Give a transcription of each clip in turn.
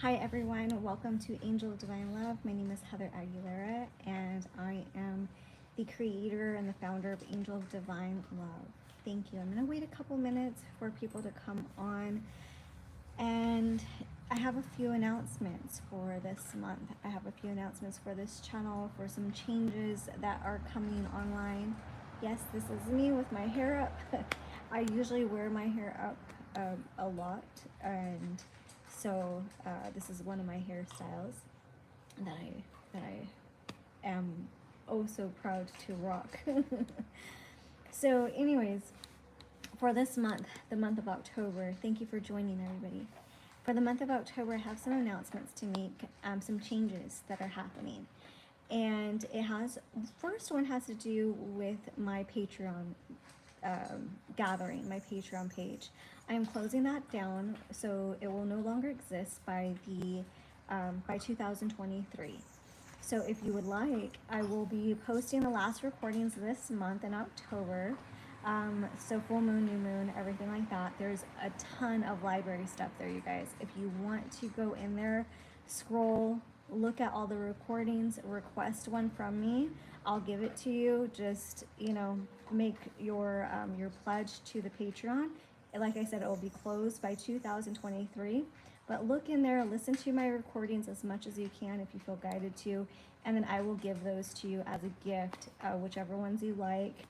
Hi everyone, welcome to Angel of Divine Love. My name is Heather Aguilera and I am the creator and the founder of Angel of Divine Love. Thank you. I'm going to wait a couple minutes for people to come on, and I have a few announcements for this month. I have a few announcements for this channel for some changes that are coming online. Yes, this is me with my hair up. I usually wear my hair up a lot, and so this is one of my hairstyles that I am oh so proud to rock. So anyways, for this month, the month of October, thank you for joining everybody. For the month of October, I have some announcements to make, some changes that are happening. And first one has to do with my Patreon gathering, my Patreon page. I am closing that down, so it will no longer exist by 2023. So if you would like, I will be posting the last recordings this month in October. So full moon, new moon, everything like that. There's a ton of library stuff there, you guys. If you want to go in there, scroll, look at all the recordings, request one from me, I'll give it to you. Just, make your pledge to the Patreon. Like I said, it will be closed by 2023. But look in there, listen to my recordings as much as you can if you feel guided to, and then I will give those to you as a gift, whichever ones you like.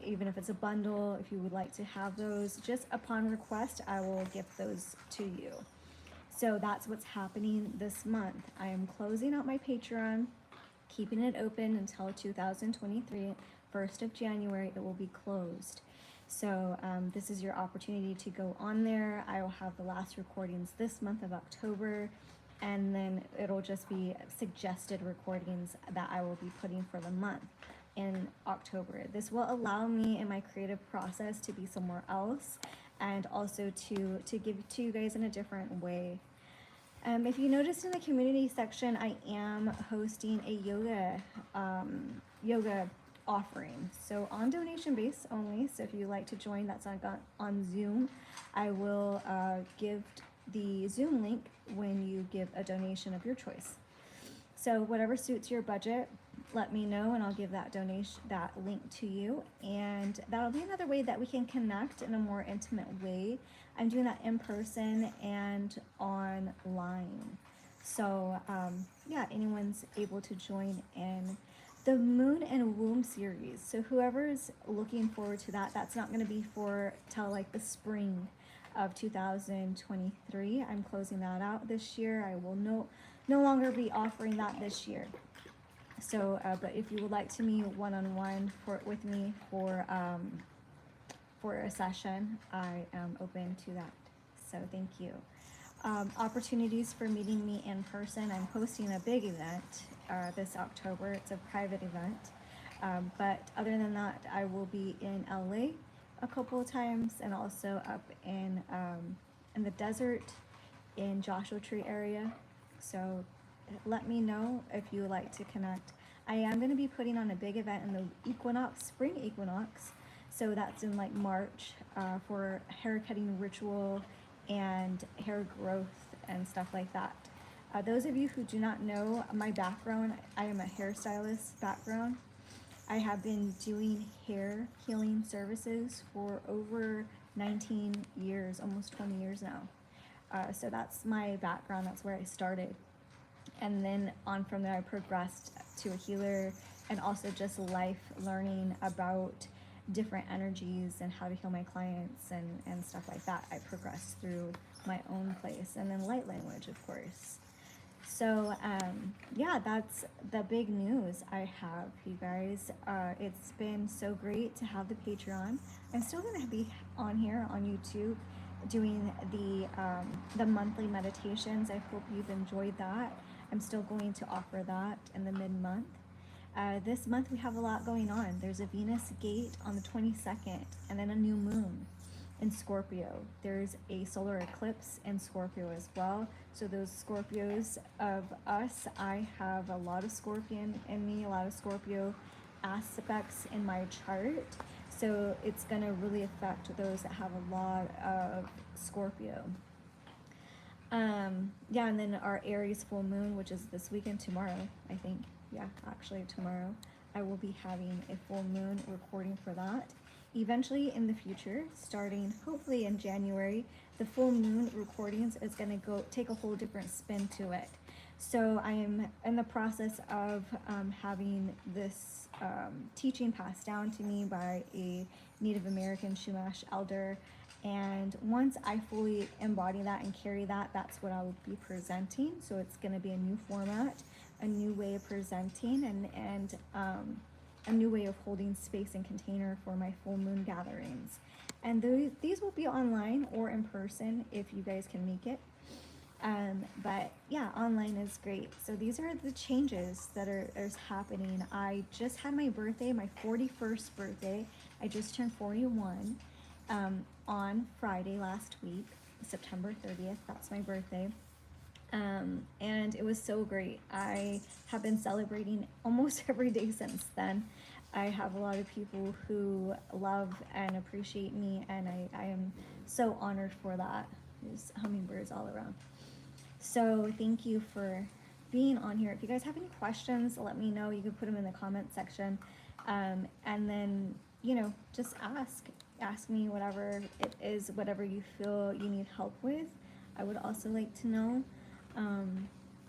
Even if it's a bundle, if you would like to have those, just upon request, I will gift those to you. So that's what's happening this month. I am closing out my Patreon, keeping it open until 2023, 1st of January, it will be closed. So this is your opportunity to go on there. I will have the last recordings this month of October, and then it'll just be suggested recordings that I will be putting for the month in October. This will allow me in my creative process to be somewhere else, and also to give it to you guys in a different way. If you noticed in the community section, I am hosting a yoga offering. So on donation base only. So if you like to join, that's on Zoom. I will give the Zoom link when you give a donation of your choice. So whatever suits your budget, let me know and I'll give that link to you. And that'll be another way that we can connect in a more intimate way. I'm doing that in person and online. So yeah, anyone's able to join in. The Moon and Womb series. So whoever's looking forward to that, that's not going to be till like the spring of 2023. I'm closing that out this year. I will no longer be offering that this year. So, but if you would like to meet one-on-one with me for a session, I am open to that. So thank you. Opportunities for meeting me in person. I'm hosting a big event this October. It's a private event. But other than that, I will be in LA a couple of times, and also up in the desert in Joshua Tree area. So let me know if you would like to connect. I am going to be putting on a big event in the spring equinox. So that's in like March for hair cutting ritual and hair growth and stuff like that. Those of you who do not know my background, I am a hairstylist background. I have been doing hair healing services for over 19 years, almost 20 years now. So that's my background, that's where I started. And then on from there, I progressed to a healer, and also just life learning about different energies and how to heal my clients and stuff like that. I progressed through my own place, and then light language, of course. So yeah, that's the big news I have, you guys. It's been so great to have the Patreon. I'm still going to be on here on YouTube doing the monthly meditations. I hope you've enjoyed that. I'm still going to offer that in the mid-month. This month we have a lot going on. There's a Venus gate on the 22nd, and then a new moon in Scorpio. There's a solar eclipse in Scorpio as well. So those Scorpios of us, I have a lot of Scorpion in me, a lot of Scorpio aspects in my chart. So it's going to really affect those that have a lot of Scorpio. Yeah, and then our Aries full moon, which is this weekend, tomorrow, I think. Yeah, actually tomorrow, I will be having a full moon recording for that. Eventually in the future, starting hopefully in January, the full moon recordings is going to go take a whole different spin to it. So I am in the process of having this teaching passed down to me by a Native American Chumash elder. And once I fully embody that and carry that, that's what I will be presenting. So it's going to be a new format, a new way of presenting, and a new way of holding space and container for my full moon gatherings. And these will be online or in person if you guys can make it. But yeah, online is great. So these are the changes that are happening. I just had my birthday, my 41st birthday. I just turned 41 on Friday last week, September 30th. That's my birthday. And it was so great. I have been celebrating almost every day since then. I have a lot of people who love and appreciate me, and I am so honored for that. There's hummingbirds all around. So thank you for being on here. If you guys have any questions, let me know. You can put them in the comment section. And then, you know, just ask me whatever it is, whatever you feel you need help with. I would also like to know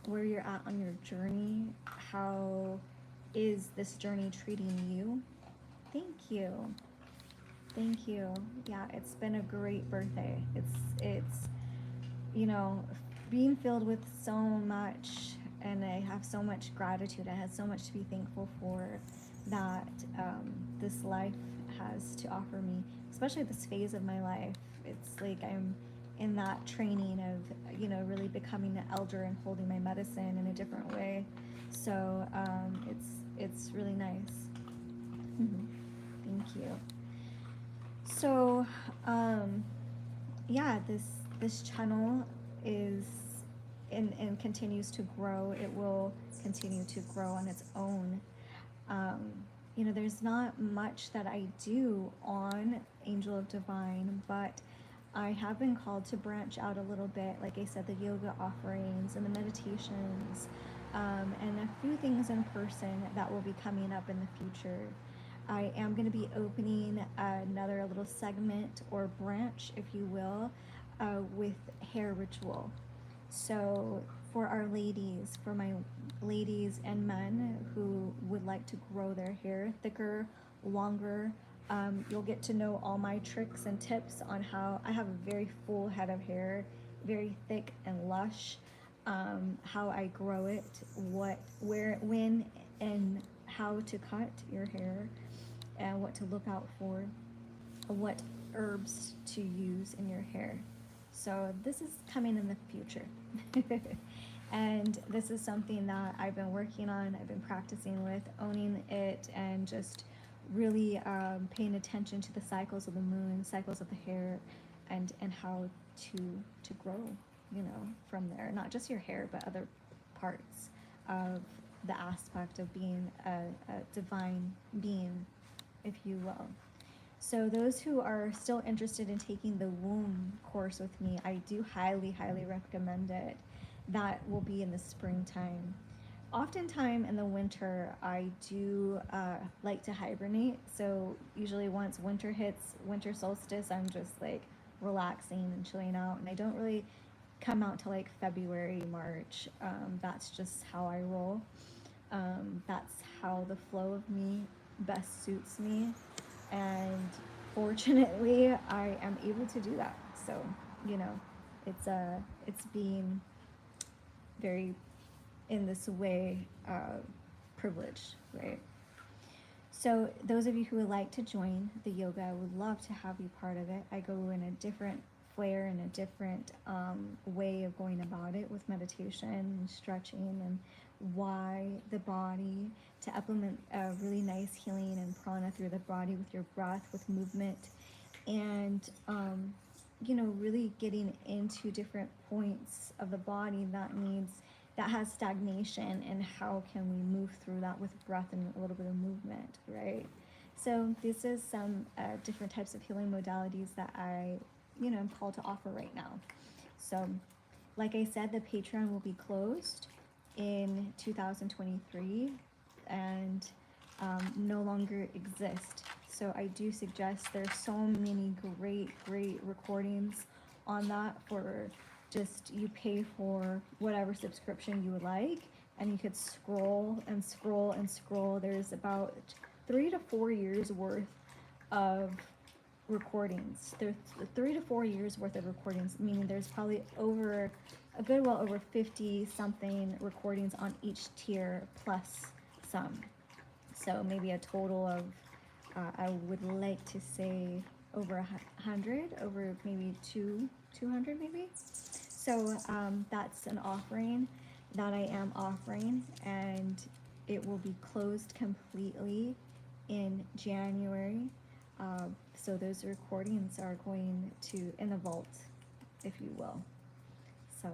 where you're at on your journey. How is this journey treating you? Thank you. Thank you. Yeah, it's been a great birthday. It's you know, being filled with so much, and I have so much gratitude. I had so much to be thankful for that this life has to offer me, especially this phase of my life. It's like I'm in that training of, you know, really becoming an elder and holding my medicine in a different way. So it's really nice. Thank you. So yeah, this channel is and continues to grow. It will continue to grow on its own. You know, there's not much that I do on Angel of Divine, but I have been called to branch out a little bit. Like I said, the yoga offerings and the meditations, and a few things in person that will be coming up in the future. I am going to be opening another little segment or branch, if you will, with hair ritual. So for our ladies, for my ladies and men who would like to grow their hair thicker, longer, you'll get to know all my tricks and tips on how I have a very full head of hair, very thick and lush, how I grow it, what, where, when, and how to cut your hair, and what to look out for, what herbs to use in your hair. So this is coming in the future. And this is something that I've been working on, I've been practicing with, owning it, and just really paying attention to the cycles of the moon, cycles of the hair, and how to grow, you know, from there. Not just your hair, but other parts of the aspect of being a divine being, if you will. So those who are still interested in taking the womb course with me, I do highly, highly recommend it. That will be in the springtime. Oftentimes in the winter, I do like to hibernate. So usually once winter hits, winter solstice, I'm just like relaxing and chilling out. And I don't really come out till like February, March. That's just how I roll. That's how the flow of me best suits me. And fortunately, I am able to do that. So, you know, it's being very, in this way, privileged, right? So those of you who would like to join the yoga, I would love to have you part of it. I go in a different flair and a different way of going about it, with meditation and stretching, and why the body, to implement a really nice healing and prana through the body with your breath, with movement, and you know, really getting into different points of the body that has stagnation, and how can we move through that with breath and a little bit of movement, right? So this is some different types of healing modalities that I, you know, am called to offer right now. So Like I said, the Patreon will be closed in 2023 and no longer exist. So I do suggest there's so many great recordings on that for just you pay for whatever subscription you would like, and you could scroll and scroll and scroll. There's about 3 to 4 years worth of recordings. There's 3 to 4 years worth of recordings, meaning there's probably over a good well over 50 something recordings on each tier plus some. So maybe a total of I would like to say over 100, over maybe 200 maybe. So that's an offering that I am offering, and it will be closed completely in January. So those recordings are going to in the vault, if you will. So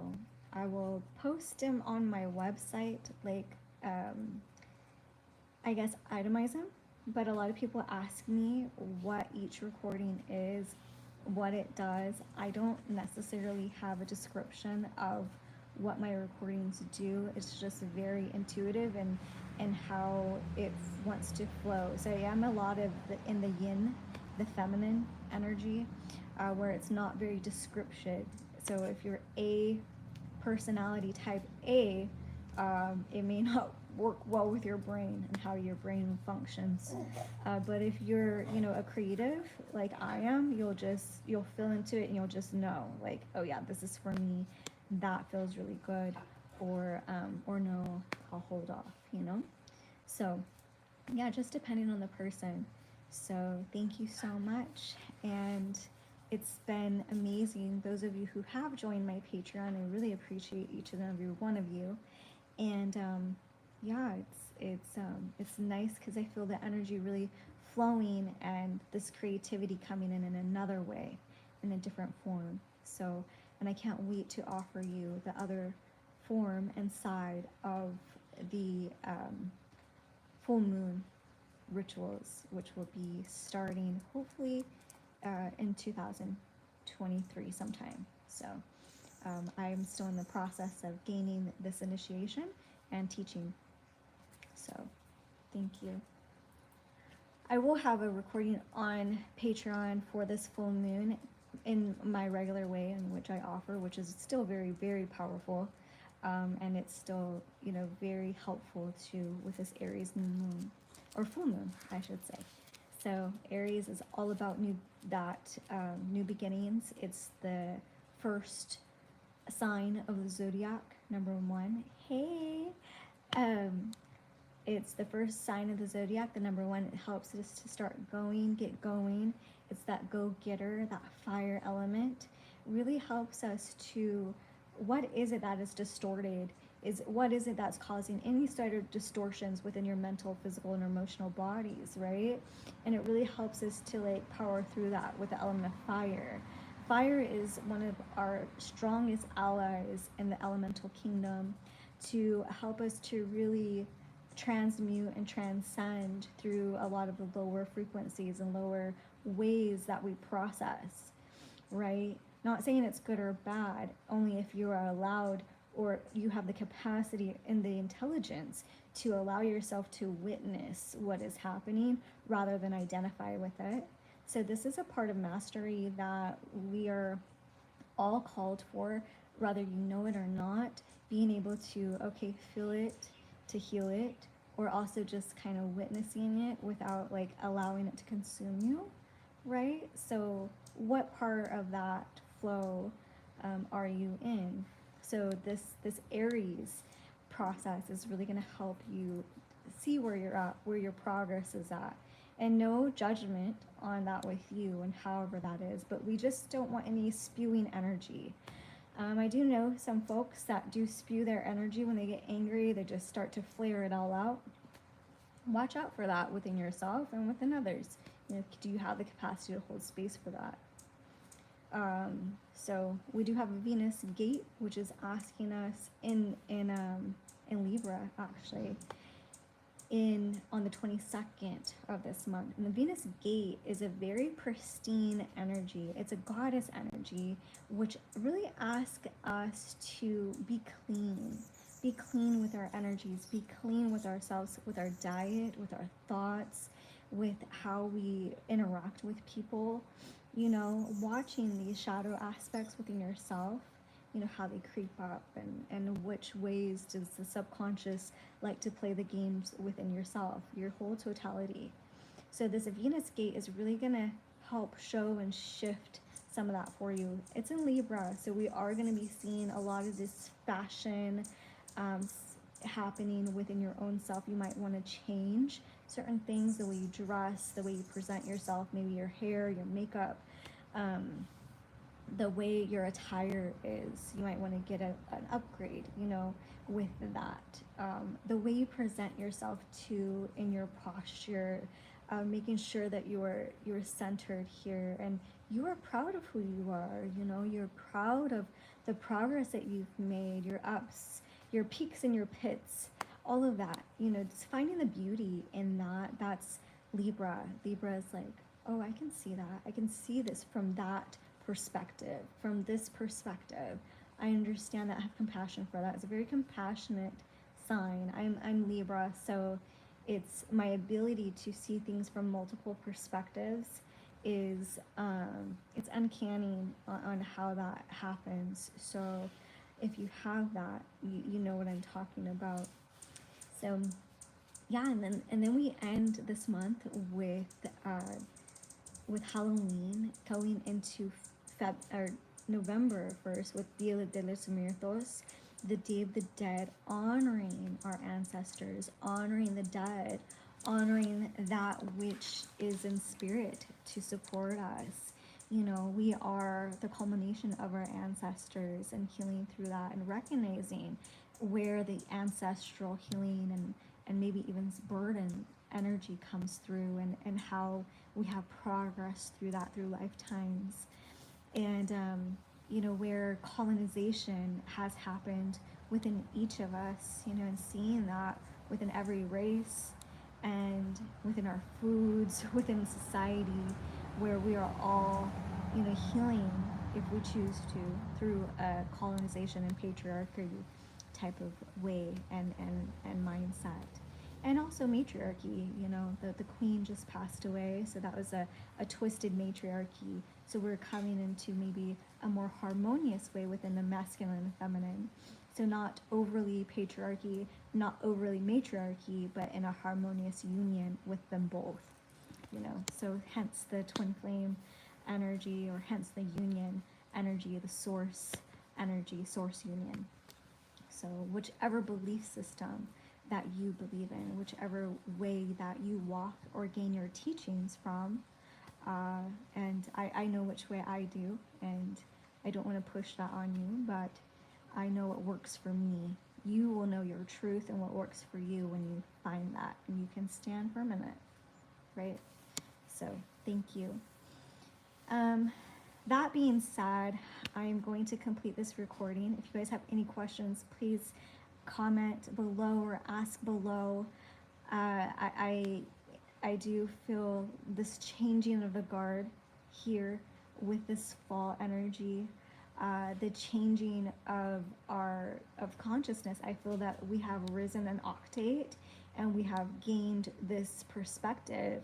I will post them on my website, like I guess itemize them. But a lot of people ask me what each recording is, what it does. I don't necessarily have a description of what my recordings do. It's just very intuitive and how it wants to flow. So I am a lot of in the yin, the feminine energy, where it's not very descriptive. So if you're a personality type A, it may not work well with your brain and how your brain functions. But if you're, you know, a creative like I am, you'll feel into it and you'll just know, like, oh yeah, this is for me. That feels really good, or no, I'll hold off, you know. So yeah, just depending on the person. So thank you so much, and it's been amazing. Those of you who have joined my Patreon, I really appreciate each and every one of you. And yeah, it's nice because I feel the energy really flowing and this creativity coming in another way, in a different form. So, and I can't wait to offer you the other form and side of the full moon rituals, which will be starting hopefully in 2023 sometime. So I'm still in the process of gaining this initiation and teaching. So thank you. I will have a recording on Patreon for this full moon in my regular way in which I offer, which is still very powerful, and it's still, you know, very helpful to with this Aries new moon, or full moon I should say. So Aries is all about new beginnings. It's the first sign of the zodiac, number 1. Hey, it's the first sign of the zodiac, the number 1. It helps us to start going, get going. It's that go-getter, that fire element. Really helps us to, what is it that is distorted? What is it that's causing any sort of distortions within your mental, physical, and emotional bodies, right? And it really helps us to like power through that with the element of fire. Fire is one of our strongest allies in the elemental kingdom to help us to really transmute and transcend through a lot of the lower frequencies and lower ways that we process, right? Not saying it's good or bad, only if you are allowed or you have the capacity and the intelligence to allow yourself to witness what is happening rather than identify with it. So this is a part of mastery that we are all called for, whether you know it or not, being able to, okay, feel it, to heal it, or also just kind of witnessing it without like allowing it to consume you, right? So what part of that flow are you in? So this Aries process is really going to help you see where you're at, where your progress is at, and no judgment on that with you and however that is, but we just don't want any spewing energy. I do know some folks that do spew their energy when they get angry. They just start to flare it all out. Watch out for that within yourself and within others. You know, do you have the capacity to hold space for that? So we do have a Venus gate, which is asking us in Libra, actually, in on the 22nd of this month. And the Venus gate is a very pristine energy. It's a goddess energy, which really asks us to be clean. Be clean with our energies, be clean with ourselves, with our diet, with our thoughts, with how we interact with people. You know, watching these shadow aspects within yourself, you know, how they creep up, and which ways does the subconscious like to play the games within yourself, your whole totality. So this Venus gate is really going to help show and shift some of that for you. It's in Libra, so we are going to be seeing a lot of this fashion happening within your own self. You might want to change certain things, the way you dress, the way you present yourself, maybe your hair, your makeup, the way your attire is. You might want to get an upgrade, you know, with that. The way you present yourself too in your posture, making sure that you're centered here, and you are proud of who you are. You know, you're proud of the progress that you've made, your ups, your peaks and your pits, all of that. You know, just finding the beauty in that. That's Libra. Libra is like, oh, I can see that. I can see this from that perspective, from this perspective. I understand that. I have compassion for that. It's a very compassionate sign. I'm Libra, so it's my ability to see things from multiple perspectives is it's uncanny on how that happens. So if you have that, you know what I'm talking about. So yeah, and then we end this month with Halloween, going into November 1st with Dia de los Muertos, the Day of the Dead, honoring our ancestors, honoring the dead, honoring that which is in spirit to support us. You know, we are the culmination of our ancestors, and healing through that, and recognizing where the ancestral healing and maybe even burden energy comes through, and how we have progress through that through lifetimes. And you know, where colonization has happened within each of us, you know, and seeing that within every race and within our foods, within society, where we are all, you know, healing if we choose to through a colonization and patriarchy type of way and mindset. And also matriarchy, you know, the queen just passed away, so that was a twisted matriarchy. So we're coming into maybe a more harmonious way within the masculine and feminine. So not overly patriarchy, not overly matriarchy, but in a harmonious union with them both, you know. So hence the twin flame energy, or hence the union energy, the source energy, source union. So whichever belief system that you believe in, whichever way that you walk or gain your teachings from, and I know which way I do, and I don't want to push that on you, but I know what works for me. You will know your truth and what works for you when you find that, and you can stand firm in it, right? So thank you. That being said, I'm going to complete this recording. If you guys have any questions, please comment below or ask below. I do feel this changing of the guard here with this fall energy, the changing of consciousness. I feel that we have risen an octave, and we have gained this perspective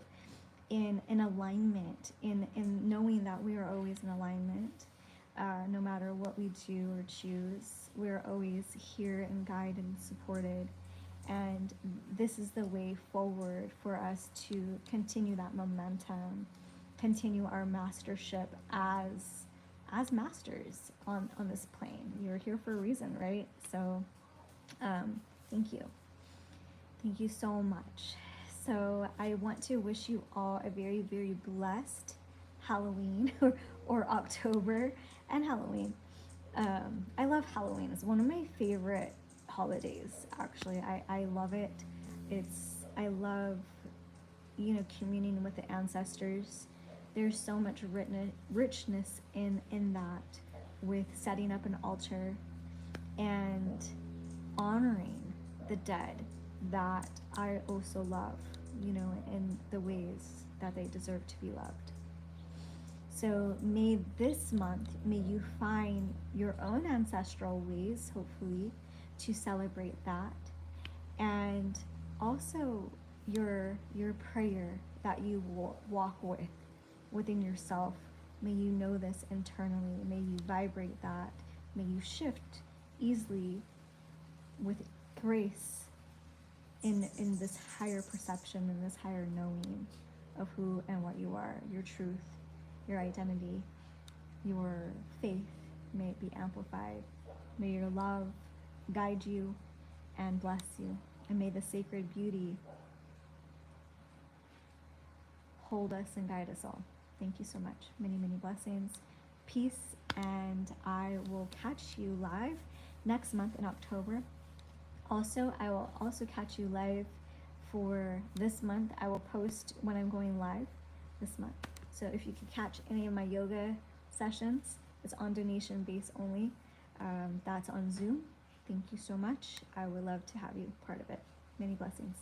in alignment, in knowing that we are always in alignment. No matter what we do or choose, we're always here and guided and supported. And this is the way forward for us to continue that momentum, continue our mastership as masters on this plane. You're here for a reason, right? So thank you. Thank you so much. So I want to wish you all a very, very blessed Halloween or October and Halloween. I love Halloween. It's one of my favorite holidays, actually. I love it. I love, you know, communing with the ancestors. There's so much richness in that, with setting up an altar and honoring the dead, that I also love, in the ways that they deserve to be loved. So may this month, may you find your own ancestral ways, hopefully, to celebrate that. And also your prayer that you walk with within yourself. May you know this internally. May you vibrate that. May you shift easily with grace in this higher perception and this higher knowing of who and what you are, your truth, your identity, your faith. May it be amplified. May your love guide you and bless you. And may the sacred beauty hold us and guide us all. Thank you so much. Many, many blessings. Peace, and I will catch you live next month in October. Also, I will also catch you live for this month. I will post when I'm going live this month. So if you can catch any of my yoga sessions, it's on donation base only. That's on Zoom. Thank you so much. I would love to have you part of it. Many blessings.